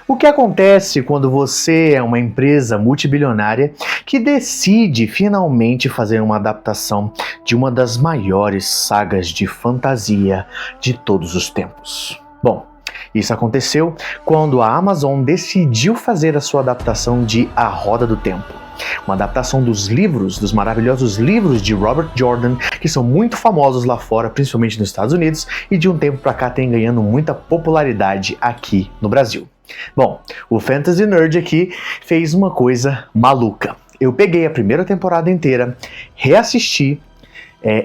O que acontece quando você é uma empresa multibilionária que decide finalmente fazer uma adaptação de uma das maiores sagas de fantasia de todos os tempos? Bom, isso aconteceu quando a Amazon decidiu fazer a sua adaptação de A Roda do Tempo. Uma adaptação dos livros, dos maravilhosos livros de Robert Jordan, que são muito famosos lá fora, principalmente nos Estados Unidos, e de um tempo pra cá tem ganhando muita popularidade aqui no Brasil. Bom, o Fantasy Nerd aqui fez uma coisa maluca. Eu peguei a primeira temporada inteira, reassisti,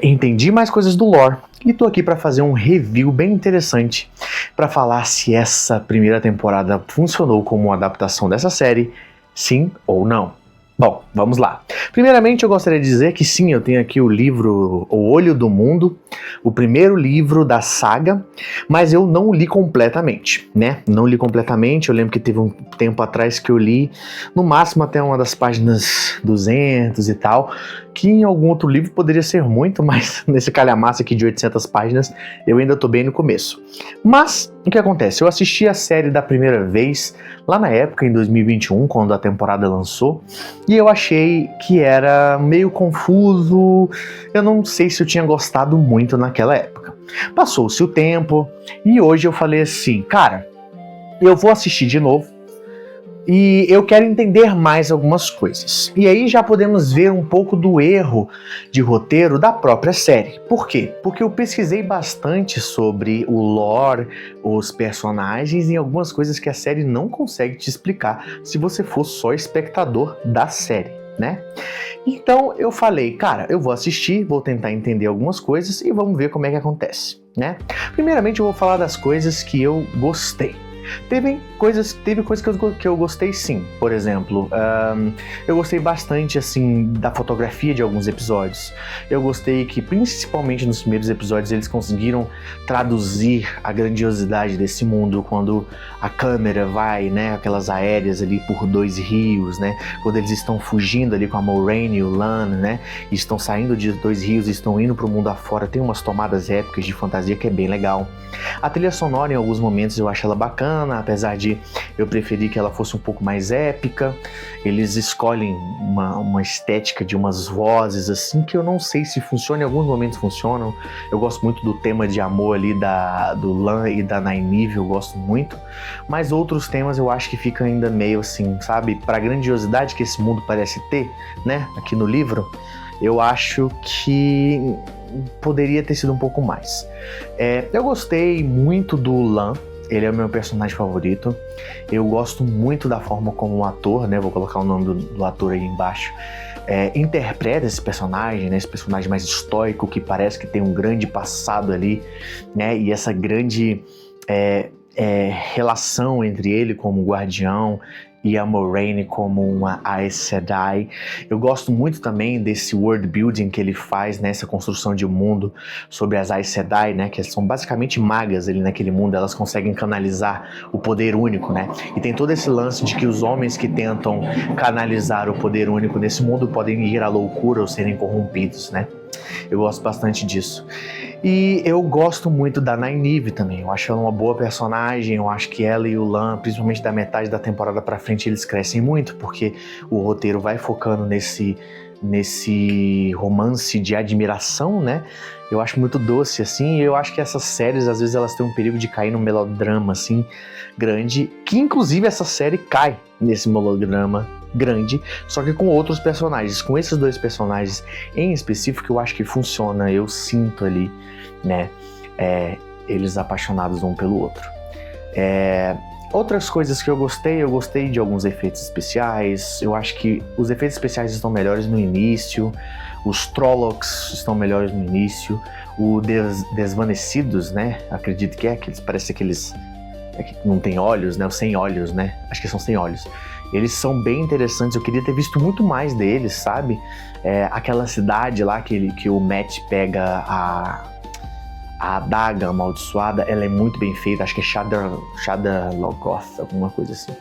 entendi mais coisas do lore e tô aqui para fazer um review bem interessante para falar se essa primeira temporada funcionou como uma adaptação dessa série, sim ou não. Bom, vamos lá. Primeiramente eu gostaria de dizer que sim, eu tenho aqui o livro O Olho do Mundo, o primeiro livro da saga, mas eu não li completamente, né? Não li completamente, eu lembro que teve um tempo atrás que eu li, no máximo até uma das páginas 200 e tal, que em algum outro livro poderia ser muito, mas nesse calhamaço aqui de 800 páginas, eu ainda tô bem no começo. Mas, o que acontece? Eu assisti a série da primeira vez, lá na época, em 2021, quando a temporada lançou, e eu achei que era meio confuso, eu não sei se eu tinha gostado muito naquela época. Passou-se o tempo, e hoje eu falei assim, cara, eu vou assistir de novo, e eu quero entender mais algumas coisas. E aí já podemos ver um pouco do erro de roteiro da própria série. Por quê? Porque eu pesquisei bastante sobre o lore, os personagens e algumas coisas que a série não consegue te explicar se você for só espectador da série, né? Então eu falei, cara, eu vou assistir, vou tentar entender algumas coisas e vamos ver como é que acontece, né? Primeiramente eu vou falar das coisas que eu gostei. Teve coisas que eu gostei sim. Por exemplo, eu gostei bastante assim da fotografia de alguns episódios. Eu gostei que principalmente nos primeiros episódios eles conseguiram traduzir a grandiosidade desse mundo quando a câmera vai, né, aquelas aéreas ali por dois rios, né, quando eles estão fugindo ali com a Moraine e o Lan, né, e estão saindo de dois rios e estão indo pro mundo afora. Tem umas tomadas épicas de fantasia que é bem legal. A trilha sonora em alguns momentos eu acho ela bacana, apesar de eu preferir que ela fosse um pouco mais épica. Eles escolhem uma estética de umas vozes assim que eu não sei se funciona, em alguns momentos funcionam. Eu gosto muito do tema de amor ali do Lan e da Nynaeve, eu gosto muito, mas outros temas eu acho que fica ainda meio assim, sabe, pra grandiosidade que esse mundo parece ter, né, aqui no livro, eu acho que poderia ter sido um pouco mais. Eu gostei muito do Lan, ele é o meu personagem favorito. Eu gosto muito da forma como o ator, né, vou colocar o nome do ator aí embaixo, interpreta esse personagem, né, esse personagem mais estoico, que parece que tem um grande passado ali, né, e essa grande relação entre ele como guardião e a Moraine como uma Aes Sedai. Eu gosto muito também desse world building que ele faz, nessa construção de mundo sobre as Aes Sedai, né, que são basicamente magas ali naquele mundo, elas conseguem canalizar o poder único, né, e tem todo esse lance de que os homens que tentam canalizar o poder único nesse mundo podem ir à loucura ou serem corrompidos, né. Eu gosto bastante disso. E eu gosto muito da Nynaeve também. Eu acho ela uma boa personagem. Eu acho que ela e o Lan, principalmente da metade da temporada pra frente, eles crescem muito, porque o roteiro vai focando nesse romance de admiração, né? Eu acho muito doce, assim, e eu acho que essas séries, às vezes, elas têm um perigo de cair num melodrama, assim, grande, que inclusive essa série cai nesse melodrama grande, só que com outros personagens. Com esses dois personagens em específico, eu acho que funciona, eu sinto ali, né, eles apaixonados um pelo outro. Outras coisas que eu gostei de alguns efeitos especiais. Eu acho que os efeitos especiais estão melhores no início, os Trollocs estão melhores no início, o Desvanecidos, né, acredito que parece aqueles que não tem olhos, né, os sem olhos, né, acho que são sem olhos. Eles são bem interessantes, eu queria ter visto muito mais deles, sabe? Aquela cidade lá que o Matt pega a adaga amaldiçoada, ela é muito bem feita, acho que é Shadar-Logoth, alguma coisa assim.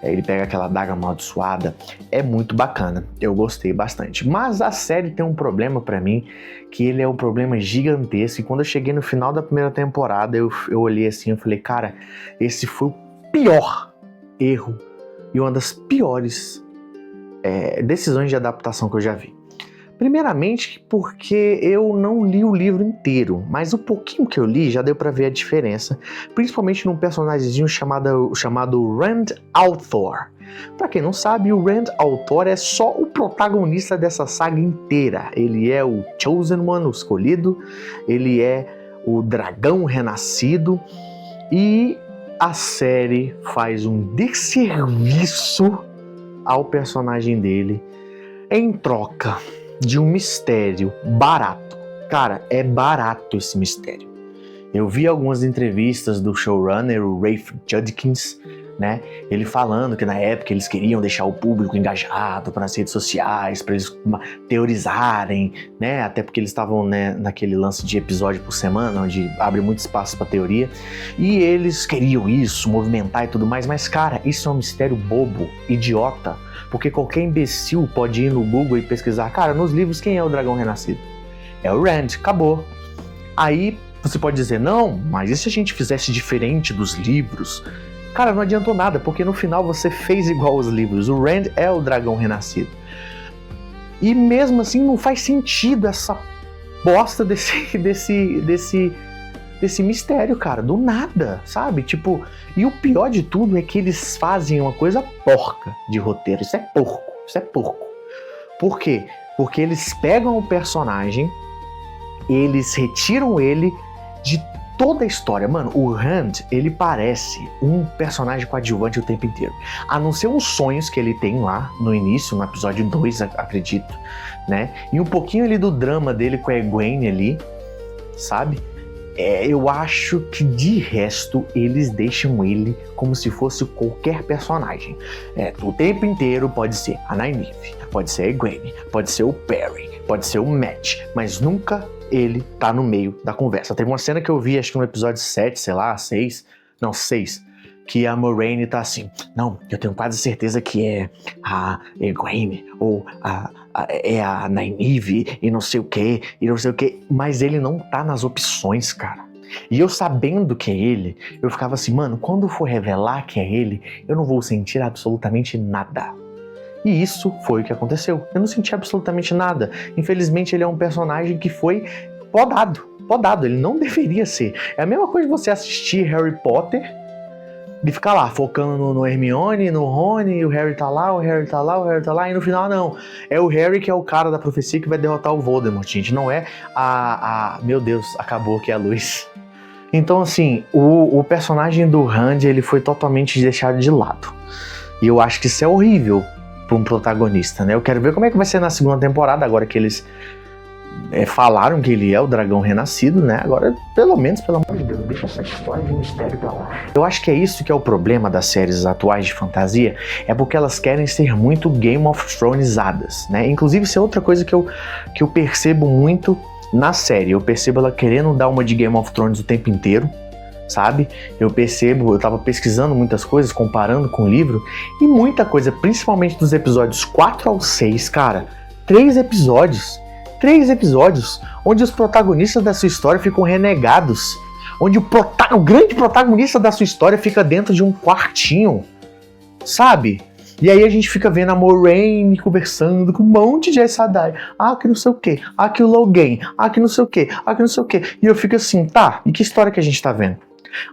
Ele pega aquela adaga amaldiçoada, é muito bacana, eu gostei bastante. Mas a série tem um problema pra mim, que ele é um problema gigantesco, e quando eu cheguei no final da primeira temporada, eu olhei assim, eu falei, cara, esse foi o pior erro e uma das piores decisões de adaptação que eu já vi. Primeiramente porque eu não li o livro inteiro, mas o pouquinho que eu li já deu pra ver a diferença, principalmente num personagemzinho chamado Rand al'Thor. Pra quem não sabe, o Rand al'Thor é só o protagonista dessa saga inteira. Ele é o Chosen One, o escolhido, ele é o dragão renascido, e a série faz um desserviço ao personagem dele em troca de um mistério barato. Cara, é barato esse mistério. Eu vi algumas entrevistas do showrunner, o Rafe Judkins, né? Ele falando que na época eles queriam deixar o público engajado nas redes sociais, para eles teorizarem, né? Até porque eles estavam, né, naquele lance de episódio por semana, onde abre muito espaço para teoria. E eles queriam isso, movimentar e tudo mais. Mas, cara, isso é um mistério bobo, idiota. Porque qualquer imbecil pode ir no Google e pesquisar, cara, nos livros quem é o dragão renascido? É o Rand, acabou. Aí você pode dizer, não, mas e se a gente fizesse diferente dos livros? Cara, não adiantou nada, porque no final você fez igual aos livros. O Rand é o dragão renascido. E mesmo assim não faz sentido essa bosta desse mistério, cara, do nada, sabe? Tipo, e o pior de tudo é que eles fazem uma coisa porca de roteiro. Isso é porco. Por quê? Porque eles pegam o personagem, eles retiram ele de toda a história. Mano, o Rand, ele parece um personagem coadjuvante o tempo inteiro. A não ser os sonhos que ele tem lá no início, no episódio 2, acredito, né? E um pouquinho ali do drama dele com a Egwene ali, sabe? Eu acho que de resto eles deixam ele como se fosse qualquer personagem. O tempo inteiro pode ser a Nynaeve, pode ser a Egwene, pode ser o Perry, pode ser o Matt, mas nunca ele tá no meio da conversa. Teve uma cena que eu vi, acho que no episódio 7, sei lá, 6, que a Moiraine tá assim, não, eu tenho quase certeza que é a Egwene, ou é a Nynaeve, e não sei o que, mas ele não tá nas opções, cara. E eu sabendo que é ele, eu ficava assim, mano, quando for revelar que é ele, eu não vou sentir absolutamente nada. E isso foi o que aconteceu. Eu não senti absolutamente nada. Infelizmente ele é um personagem que foi podado. Ele não deveria ser. É a mesma coisa de você assistir Harry Potter e ficar lá, focando no Hermione, no Rony, e o Harry tá lá, e no final não. É o Harry que é o cara da profecia que vai derrotar o Voldemort, gente. Não é Meu Deus, acabou aqui a luz. Então, assim, o personagem do Rand, ele foi totalmente deixado de lado. E eu acho que isso é horrível para um protagonista, né? Eu quero ver como é que vai ser na segunda temporada, agora que eles falaram que ele é o dragão renascido, né? Agora, pelo menos, pelo amor de Deus, deixa essa história de mistério pra lá. Eu acho que é isso que é o problema das séries atuais de fantasia, é porque elas querem ser muito Game of Thronesizadas, né? Inclusive, isso é outra coisa que eu percebo muito na série. Eu percebo ela querendo dar uma de Game of Thrones o tempo inteiro, sabe? Eu tava pesquisando muitas coisas, comparando com o livro, e muita coisa, principalmente dos episódios 4 ao 6, cara, 3 episódios, onde os protagonistas da sua história ficam renegados, onde o grande protagonista da sua história fica dentro de um quartinho, sabe? E aí a gente fica vendo a Moiraine conversando com um monte de Aes Sedai. Que não sei o que, que o Logain, que não sei o que, E eu fico assim, tá, e que história que a gente tá vendo?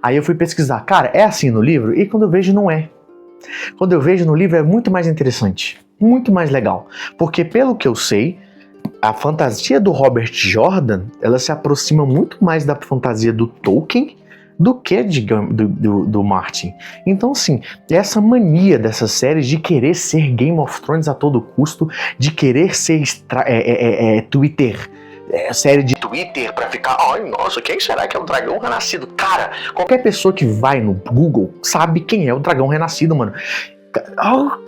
Aí eu fui pesquisar, cara, é assim no livro? E quando eu vejo, não é. Quando eu vejo no livro é muito mais interessante, muito mais legal. Porque pelo que eu sei, a fantasia do Robert Jordan, ela se aproxima muito mais da fantasia do Tolkien do que do Martin. Então, assim, essa mania dessas séries de querer ser Game of Thrones a todo custo, de querer ser Twitter, série de Twitter pra ficar, ai, nossa, quem será que é o dragão renascido? Cara, qualquer pessoa que vai no Google sabe quem é o dragão renascido, mano.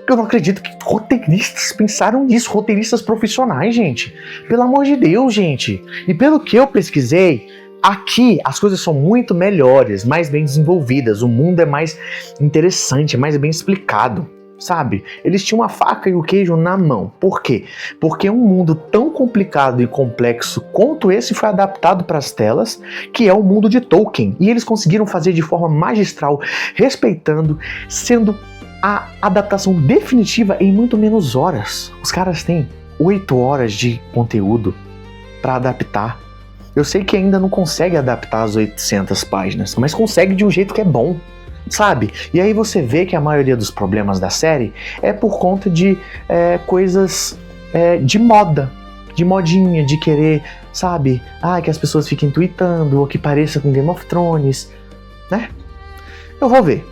Eu não acredito que roteiristas pensaram nisso, roteiristas profissionais, gente. Pelo amor de Deus, gente. E pelo que eu pesquisei, aqui as coisas são muito melhores, mais bem desenvolvidas, o mundo é mais interessante, é mais bem explicado, sabe? Eles tinham a faca e o queijo na mão. Por quê? Porque um mundo tão complicado e complexo quanto esse foi adaptado para as telas, que é o mundo de Tolkien. E eles conseguiram fazer de forma magistral, respeitando, sendo a adaptação definitiva em muito menos horas. Os caras têm 8 horas de conteúdo para adaptar. Eu sei que ainda não consegue adaptar as 800 páginas, mas consegue de um jeito que é bom, sabe? E aí você vê que a maioria dos problemas da série é por conta de coisas de moda, de modinha, de querer, sabe? Que as pessoas fiquem tweetando, ou que pareça com Game of Thrones, né? Eu vou ver.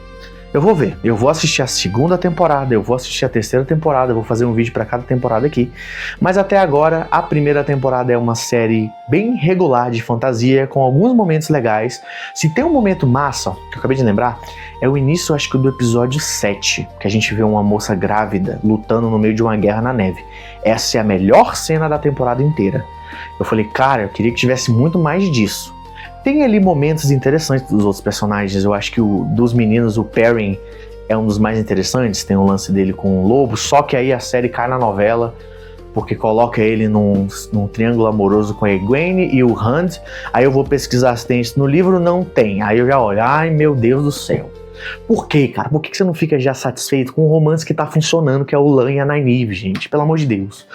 Eu vou assistir a segunda temporada, eu vou assistir a terceira temporada, eu vou fazer um vídeo para cada temporada aqui. Mas até agora, a primeira temporada é uma série bem regular de fantasia, com alguns momentos legais. Se tem um momento massa, que eu acabei de lembrar, é o início, acho que do episódio 7, que a gente vê uma moça grávida lutando no meio de uma guerra na neve. Essa é a melhor cena da temporada inteira. Eu falei, cara, eu queria que tivesse muito mais disso. Tem ali momentos interessantes dos outros personagens. Eu acho que dos meninos, o Perrin é um dos mais interessantes. Tem o lance dele com o lobo, só que aí a série cai na novela, porque coloca ele num triângulo amoroso com a Egwene e o Hunt. Aí eu vou pesquisar se tem isso no livro, não tem. Aí eu já olho, ai meu Deus do céu. Por quê, cara? Por que você não fica já satisfeito com um romance que tá funcionando, que é o Lan e a Nynaeve, gente? Pelo amor de Deus.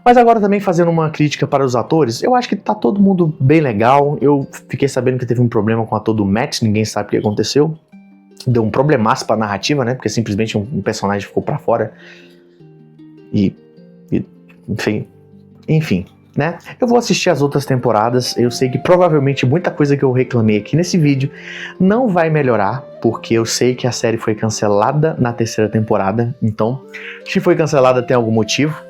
Mas agora também fazendo uma crítica para os atores, eu acho que tá todo mundo bem legal. Eu fiquei sabendo que teve um problema com o ator do Matt, ninguém sabe o que aconteceu. Deu um problemaço pra narrativa, né? Porque simplesmente um personagem ficou pra fora. Enfim, né? Eu vou assistir as outras temporadas. Eu sei que provavelmente muita coisa que eu reclamei aqui nesse vídeo não vai melhorar, porque eu sei que a série foi cancelada na terceira temporada. Então, se foi cancelada tem algum motivo.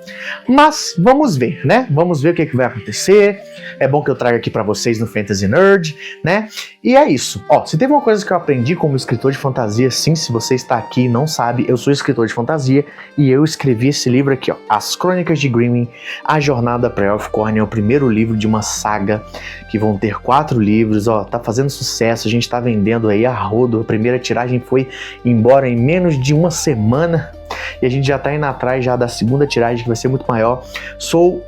Mas vamos ver, né? Vamos ver o que vai acontecer. É bom que eu traga aqui pra vocês no Fantasy Nerd, né? E é isso. Ó, se teve uma coisa que eu aprendi como escritor de fantasia, sim, se você está aqui e não sabe, eu sou escritor de fantasia e eu escrevi esse livro aqui, ó, As Crônicas de Grimmin, A Jornada para Elfcorn, é o primeiro livro de uma saga que vão ter 4 livros, ó, tá fazendo sucesso, a gente tá vendendo aí a rodo, a primeira tiragem foi embora em menos de uma semana. E a gente já tá indo atrás já da segunda tiragem, que vai ser muito maior. Sou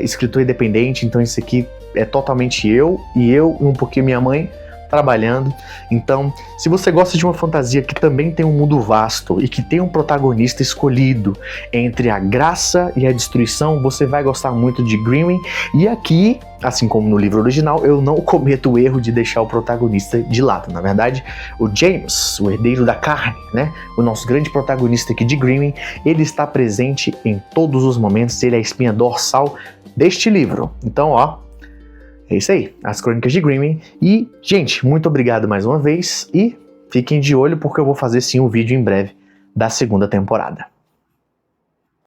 escritor independente, então isso aqui é totalmente eu e um pouquinho minha mãe trabalhando. Então, se você gosta de uma fantasia que também tem um mundo vasto e que tem um protagonista escolhido entre a graça e a destruição, você vai gostar muito de Grimmin. E aqui, assim como no livro original, eu não cometo o erro de deixar o protagonista de lado. Na verdade, o James, o herdeiro da carne, né, o nosso grande protagonista aqui de Grimmin, ele está presente em todos os momentos, ele é a espinha dorsal deste livro. Então, ó, é isso aí, As Crônicas de Grimmin. E, gente, muito obrigado mais uma vez e fiquem de olho porque eu vou fazer sim um vídeo em breve da segunda temporada.